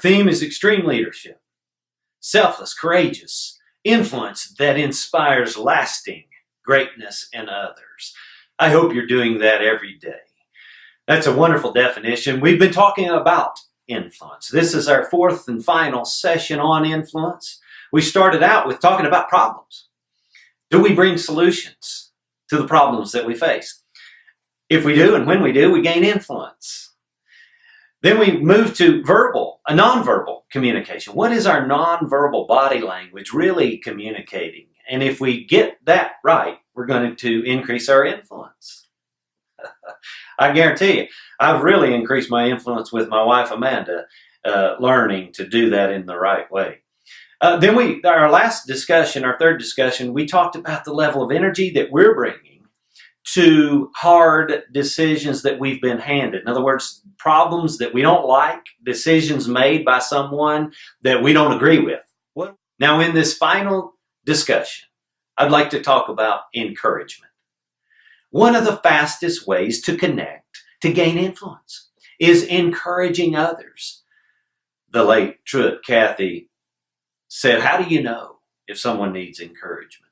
theme is extreme leadership, selfless, courageous, influence that inspires lasting greatness in others. I hope you're doing that every day. That's a wonderful definition. We've been talking about influence. This is our fourth and final session on influence. We started out with talking about problems. Do we bring solutions to the problems that we face? If we do, and when we do, we gain influence. Then we move to a nonverbal communication. What is our nonverbal body language really communicating? And if we get that right, we're going to increase our influence. I guarantee you, I've really increased my influence with my wife, Amanda, learning to do that in the right way. Then our last discussion, our third discussion, we talked about the level of energy that we're bringing to hard decisions that we've been handed. In other words, problems that we don't like, decisions made by someone that we don't agree with. Now, in this final discussion, I'd like to talk about encouragement. One of the fastest ways to connect, to gain influence, is encouraging others. The late Truett Cathy said, how do you know if someone needs encouragement?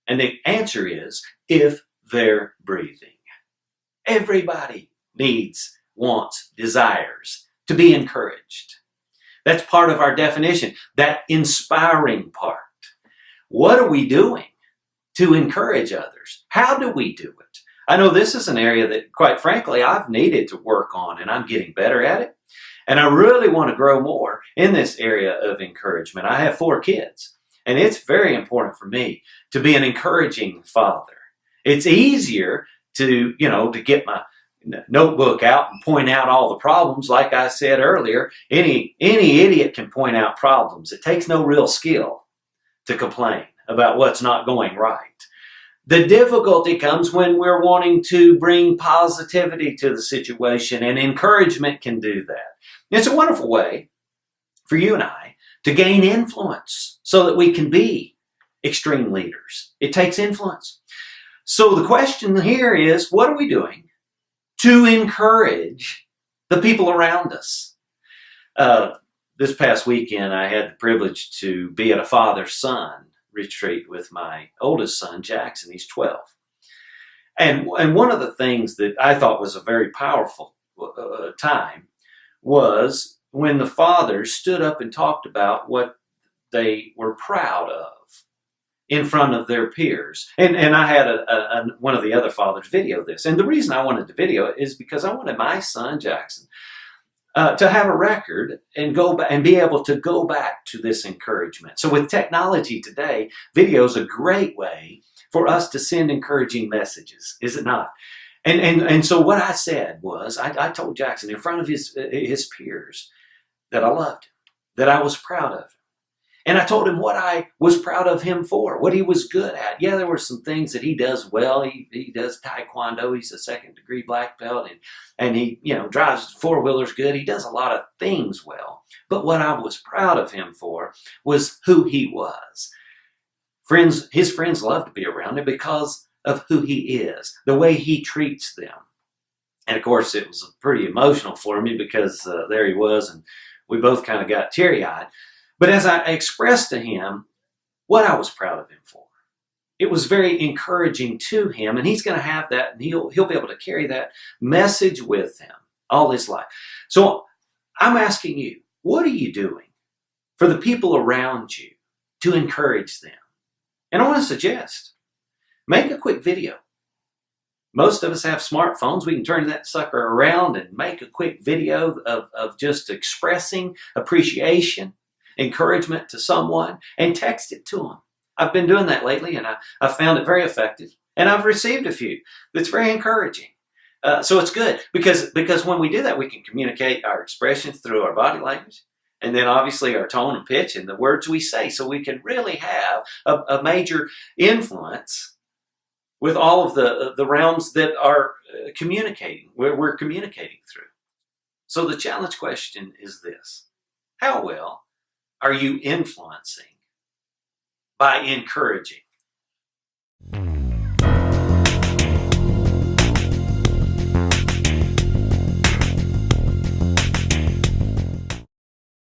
And the answer is, if they're breathing. Everybody needs, wants, desires to be encouraged. That's part of our definition, that inspiring part. What are we doing to encourage others? How do we do it? I know this is an area that, quite frankly, I've needed to work on, and I'm getting better at it. And I really want to grow more in this area of encouragement. I have 4 kids, and it's very important for me to be an encouraging father. It's easier to get my notebook out and point out all the problems. Like I said earlier, any idiot can point out problems. It takes no real skill to complain about what's not going right. The difficulty comes when we're wanting to bring positivity to the situation, and encouragement can do that. It's a wonderful way for you and I to gain influence so that we can be extreme leaders. It takes influence. So the question here is, what are we doing to encourage the people around us? This past weekend, I had the privilege to be at a father-son retreat with my oldest son, Jackson. He's 12. And one of the things that I thought was a very powerful time was when the fathers stood up and talked about what they were proud of in front of their peers. And I had one of the other fathers video this. And the reason I wanted to video it is because I wanted my son, Jackson, to have a record and go back and be able to go back to this encouragement. So with technology today, video is a great way for us to send encouraging messages, is it not? And so what I said was, I told Jackson in front of his peers that I loved him, that I was proud of him. And I told him what I was proud of him for, what he was good at. Yeah, there were some things that he does well. He does Taekwondo. He's a 2nd-degree black belt. And he, drives 4-wheelers good. He does a lot of things well. But what I was proud of him for was who he was. His friends love to be around him because of who he is, the way he treats them. And of course, it was pretty emotional for me because there he was, and we both kind of got teary-eyed. But as I expressed to him what I was proud of him for, it was very encouraging to him, and he's going to have that, and he'll be able to carry that message with him all his life. So I'm asking you, what are you doing for the people around you to encourage them? And I want to suggest, make a quick video. Most of us have smartphones. We can turn that sucker around and make a quick video of just expressing appreciation, encouragement to someone, and text it to them. I've been doing that lately, and I found it very effective. And I've received a few that's very encouraging. So it's good because when we do that, we can communicate our expressions through our body language, and then obviously our tone and pitch and the words we say. So we can really have a major influence with all of the realms that are communicating, where we're communicating through. So the challenge question is this: how well are you influencing by encouraging?